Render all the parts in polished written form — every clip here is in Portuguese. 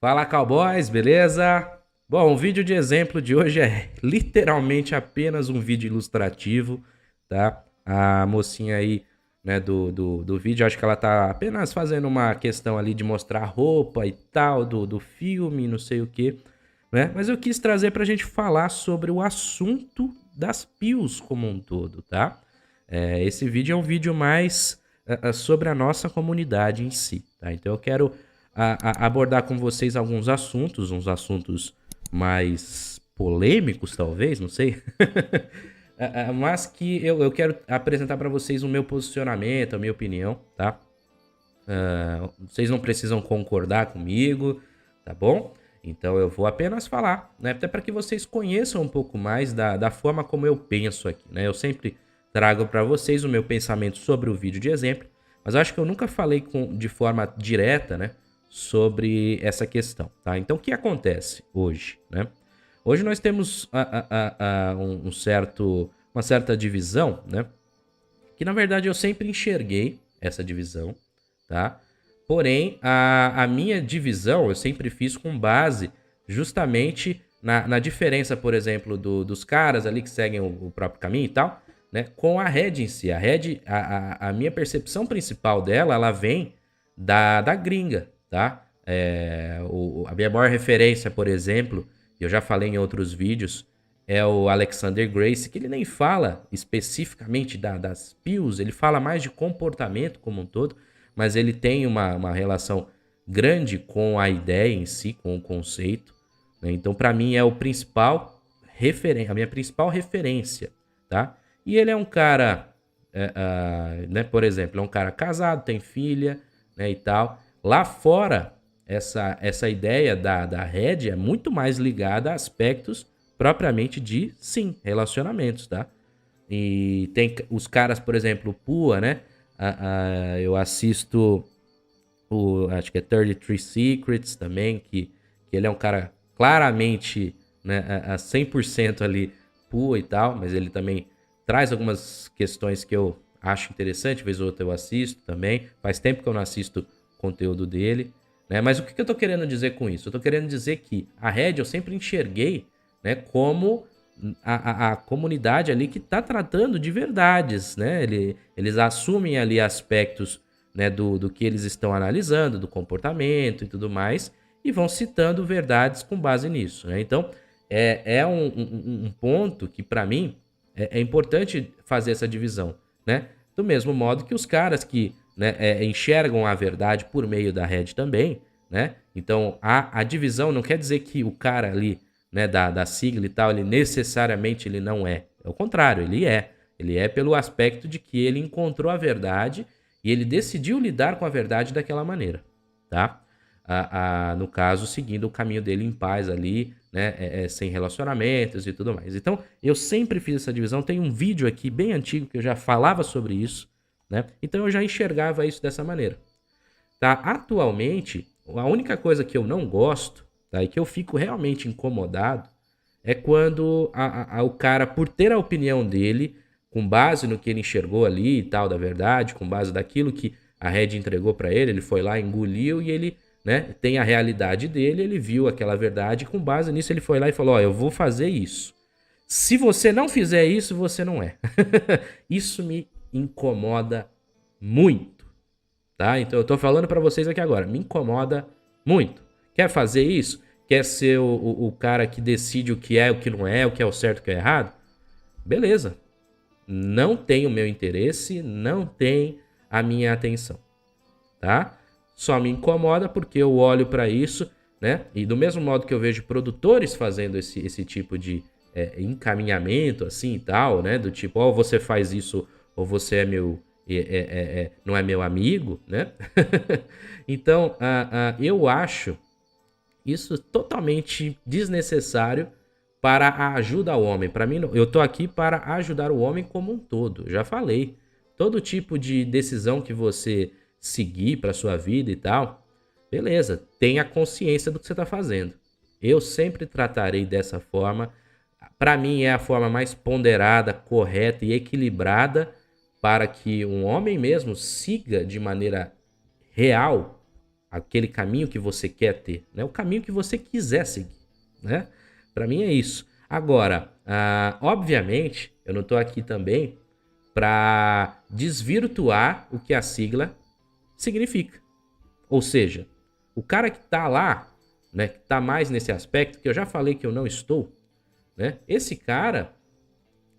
Fala, cowboys, beleza? Bom, o vídeo de exemplo de hoje é literalmente apenas um vídeo ilustrativo, tá? A mocinha aí, né, do vídeo, acho que ela tá apenas fazendo uma questão ali de mostrar a roupa e tal, do filme, não sei o quê, né? Mas eu quis trazer pra gente falar sobre o assunto das pills como um todo, tá? Esse vídeo é um vídeo mais sobre a nossa comunidade em si, tá? Então eu quero abordar com vocês alguns assuntos, uns assuntos mais polêmicos, talvez, não sei. Mas que eu quero apresentar para vocês o meu posicionamento, a minha opinião, tá? Vocês não precisam concordar comigo, tá bom? Então eu vou apenas falar, né? Até para que vocês conheçam um pouco mais da forma como eu penso aqui, né? Eu sempre trago para vocês o meu pensamento sobre o vídeo de exemplo, mas eu acho que eu nunca falei de forma direta, né? Sobre essa questão, tá? Então o que acontece hoje, né? Hoje nós temos uma certa divisão, né? Que na verdade eu sempre enxerguei essa divisão, tá? Porém, a minha divisão eu sempre fiz com base justamente na diferença, por exemplo, dos caras ali que seguem o próprio caminho e tal, né? Com a Red em si. A Red, a minha percepção principal dela, ela vem da gringa, tá? A minha maior referência, por exemplo, eu já falei em outros vídeos, é o Alexander Grace, que ele nem fala especificamente das pills, ele fala mais de comportamento como um todo, mas ele tem uma relação grande com a ideia em si, com o conceito, né? Então, para mim, é o principal a minha principal referência, tá? E ele é um cara, né, por exemplo, é um cara casado, tem filha, né, e tal. Lá fora, essa ideia da Red é muito mais ligada a aspectos propriamente de, sim, relacionamentos, tá? E tem os caras, por exemplo, o Pua, né? Eu assisto acho que é 33 Secrets também, que ele é um cara claramente, né, a 100% ali Pua e tal, mas ele também traz algumas questões que eu acho interessante, vez ou outra eu assisto também. Faz tempo que eu não assisto conteúdo dele, né? Mas o que eu tô querendo dizer com isso? Eu tô querendo dizer que a Red eu sempre enxerguei, né, como a comunidade ali que está tratando de verdades, né? Eles assumem ali aspectos, né, do que eles estão analisando, do comportamento e tudo mais, e vão citando verdades com base nisso, né? Então, é um ponto que, para mim, é importante fazer essa divisão, né? Do mesmo modo que os caras que, né, enxergam a verdade por meio da rede também, né? Então, a divisão não quer dizer que o cara ali, né, da sigla e tal, ele necessariamente ele não é. É o contrário, ele é. Ele é pelo aspecto de que ele encontrou a verdade e ele decidiu lidar com a verdade daquela maneira, tá? No caso, seguindo o caminho dele em paz ali, né, sem relacionamentos e tudo mais. Então, eu sempre fiz essa divisão. Tem um vídeo aqui bem antigo que eu já falava sobre isso, né? Então, eu já enxergava isso dessa maneira, tá? Atualmente, a única coisa que eu não gosto, tá, e que eu fico realmente incomodado é quando o cara, por ter a opinião dele, com base no que ele enxergou ali e tal, da verdade, com base daquilo que a Red entregou pra ele, ele foi lá, engoliu e ele, né, tem a realidade dele, ele viu aquela verdade e com base nisso ele foi lá e falou: Ó, eu vou fazer isso. Se você não fizer isso, você não é. Isso me incomoda muito, tá? Então eu tô falando pra vocês aqui agora, me incomoda muito. Quer fazer isso? Quer ser o cara que decide o que é, o que não é, o que é o certo, o que é errado? Beleza. Não tem o meu interesse, não tem a minha atenção, tá? Só me incomoda porque eu olho pra isso, né? E do mesmo modo que eu vejo produtores fazendo esse tipo de encaminhamento assim e tal, né? Do tipo, ó, você faz isso ou você é meu não é meu amigo, né? Então, eu acho isso totalmente desnecessário para a ajuda ao homem. Para mim, eu tô aqui para ajudar o homem como um todo. Já falei. Todo tipo de decisão que você seguir para sua vida e tal, beleza, tenha consciência do que você está fazendo. Eu sempre tratarei dessa forma. Para mim é a forma mais ponderada, correta e equilibrada para que um homem mesmo siga de maneira real, aquele caminho que você quer ter, né? O caminho que você quiser seguir, né? Para mim é isso. Agora, obviamente, eu não estou aqui também para desvirtuar o que a sigla significa. Ou seja, o cara que está lá, né, que está mais nesse aspecto, que eu já falei que eu não estou, né? Esse cara,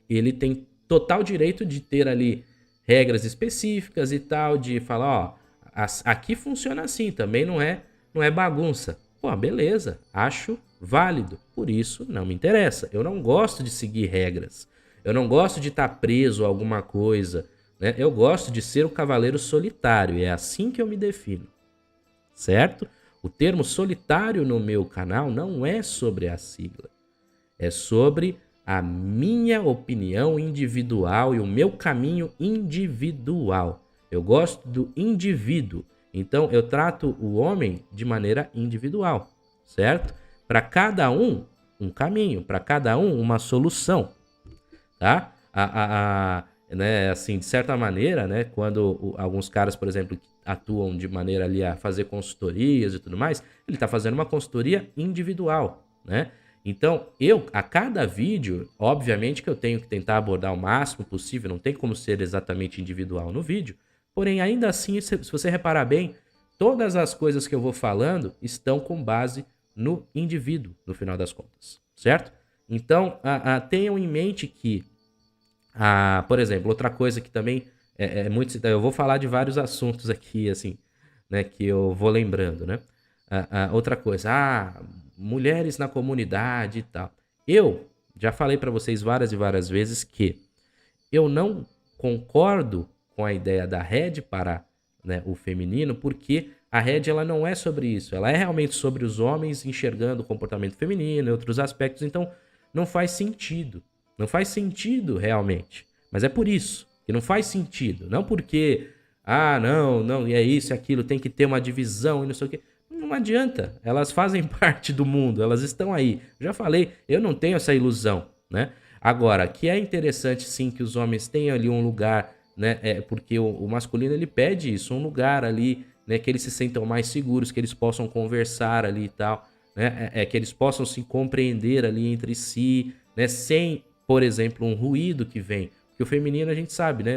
ele tem total direito de ter ali regras específicas e tal, de falar, ó, aqui funciona assim, também não é bagunça. Pô, beleza, acho válido. Por isso não me interessa. Eu não gosto de seguir regras. Eu não gosto de estar preso a alguma coisa, né? Eu gosto de ser o cavaleiro solitário, é assim que eu me defino. Certo? O termo solitário no meu canal não é sobre a sigla. É sobre a minha opinião individual e o meu caminho individual. Eu gosto do indivíduo. Então eu trato o homem de maneira individual, certo? Para cada um caminho, para cada uma solução, tá? Né, assim, de certa maneira, né, quando alguns caras, por exemplo, atuam de maneira ali a fazer consultorias e tudo mais, ele está fazendo uma consultoria individual, né? Então, a cada vídeo, obviamente que eu tenho que tentar abordar o máximo possível, não tem como ser exatamente individual no vídeo, porém, ainda assim, se você reparar bem, todas as coisas que eu vou falando estão com base no indivíduo, no final das contas, certo? Então, tenham em mente que por exemplo, outra coisa que também é muito. Eu vou falar de vários assuntos aqui, assim, né? Que eu vou lembrando, né? Outra coisa, mulheres na comunidade e tal. Eu já falei para vocês várias e várias vezes que eu não concordo com a ideia da Red para, né, o feminino, porque a Red ela não é sobre isso. Ela é realmente sobre os homens enxergando o comportamento feminino e outros aspectos. Então, não faz sentido. Não faz sentido realmente. Mas é por isso que não faz sentido. Não porque, não, e é isso e aquilo, tem que ter uma divisão e não sei o quê. Não adianta. Elas fazem parte do mundo, elas estão aí. Eu já falei, eu não tenho essa ilusão, né? Agora, que é interessante sim que os homens tenham ali um lugar, né? Porque o masculino ele pede isso, um lugar ali, né? Que eles se sentam mais seguros, que eles possam conversar ali e tal, né? Que eles possam se compreender ali entre si, né? Sem, por exemplo, um ruído que vem. Porque o feminino a gente sabe, né?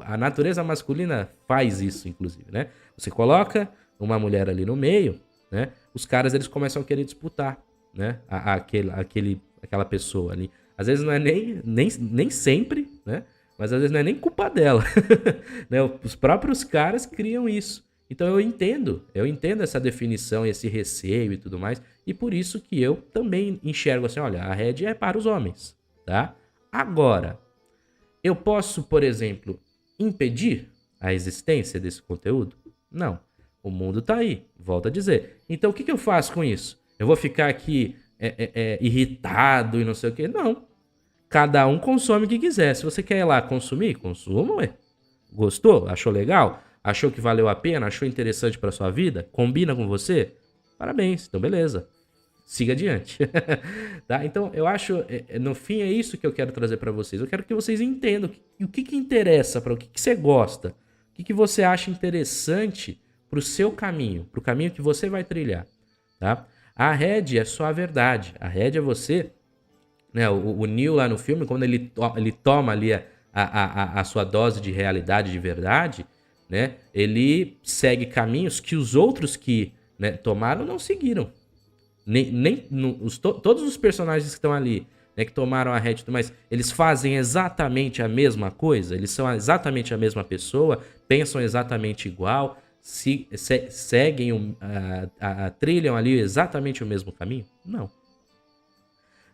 A natureza masculina faz isso, inclusive, né? Você coloca uma mulher ali no meio, né? Os caras eles começam a querer disputar, né? Aquela pessoa ali. Às vezes não é nem sempre, né? Mas às vezes não é nem culpa dela. Né? Os próprios caras criam isso. Então eu entendo essa definição, esse receio e tudo mais. E por isso que eu também enxergo assim, olha, a Red é para os homens, tá? Agora, eu posso, por exemplo, impedir a existência desse conteúdo? Não. O mundo tá aí, volto a dizer. Então o que eu faço com isso? Eu vou ficar aqui irritado e não sei o quê? Não. Cada um consome o que quiser. Se você quer ir lá consumir, consuma, ué. Gostou? Achou legal? Achou que valeu a pena? Achou interessante para sua vida? Combina com você? Parabéns, então beleza. Siga adiante. Tá? Então eu acho, no fim é isso que eu quero trazer para vocês. Eu quero que vocês entendam o que interessa, para o que você gosta, o que você acha interessante para o seu caminho, para o caminho que você vai trilhar. Tá? A Red é só a verdade. A Red é você, né? O Neo lá no filme, quando ele toma ali a sua dose de realidade, de verdade, né? Ele segue caminhos que os outros que, né, tomaram não seguiram. Todos os personagens que estão ali, né, que tomaram a Red, mas eles fazem exatamente a mesma coisa, eles são exatamente a mesma pessoa, pensam exatamente igual, seguem, trilham ali exatamente o mesmo caminho? Não.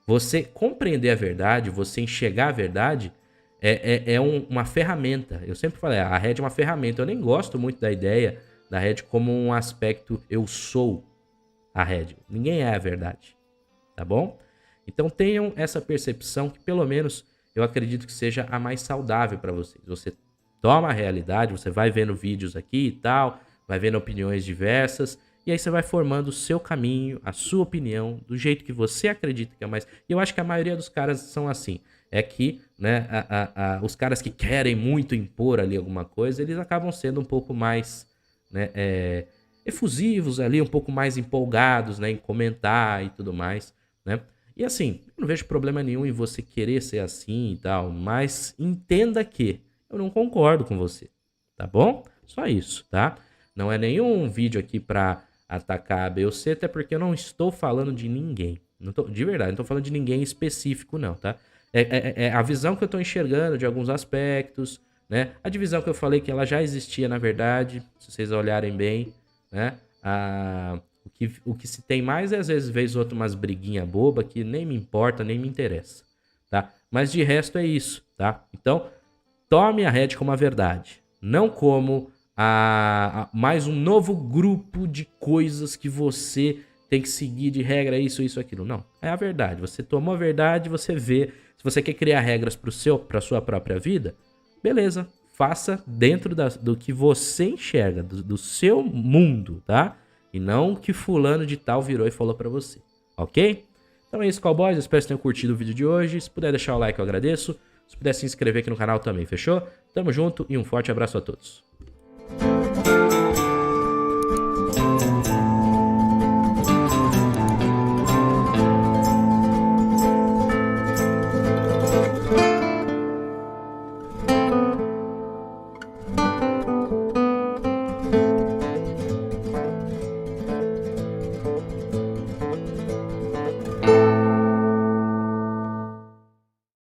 Você compreender a verdade, você enxergar a verdade, uma ferramenta. Eu sempre falei, a Red é uma ferramenta. Eu nem gosto muito da ideia da Red como um aspecto eu sou a Red. Ninguém é a verdade, tá bom? Então tenham essa percepção que pelo menos eu acredito que seja a mais saudável para vocês. Você toma a realidade, você vai vendo vídeos aqui e tal, vai vendo opiniões diversas, e aí você vai formando o seu caminho, a sua opinião, do jeito que você acredita que é mais. E eu acho que a maioria dos caras são assim. É que, né, os caras que querem muito impor ali alguma coisa, eles acabam sendo um pouco mais, né, efusivos ali, um pouco mais empolgados, né, em comentar e tudo mais, né? E assim, eu não vejo problema nenhum em você querer ser assim e tal, mas entenda que eu não concordo com você, tá bom? Só isso, tá? Não é nenhum vídeo aqui pra atacar A, B ou C, até porque eu não estou falando de ninguém. Não tô, de verdade, não tô falando de ninguém específico, não, tá? É a visão que eu tô enxergando de alguns aspectos, né? A divisão que eu falei que ela já existia, na verdade, se vocês olharem bem, né? O que se tem mais é, às vezes, vez ou outra, umas briguinha boba que nem me importa, nem me interessa, tá? Mas de resto é isso, tá? Então, tome a Red como a verdade, não como mais um novo grupo de coisas que você tem que seguir de regra, isso, aquilo. Não, é a verdade. Você tomou a verdade, você vê. Se você quer criar regras para sua própria vida, beleza, faça dentro do que você enxerga, do seu mundo, tá? E não o que fulano de tal virou e falou para você, ok? Então é isso, cowboys. Espero que tenham curtido o vídeo de hoje. Se puder deixar o like, eu agradeço. Se puder se inscrever aqui no canal também, fechou? Tamo junto e um forte abraço a todos.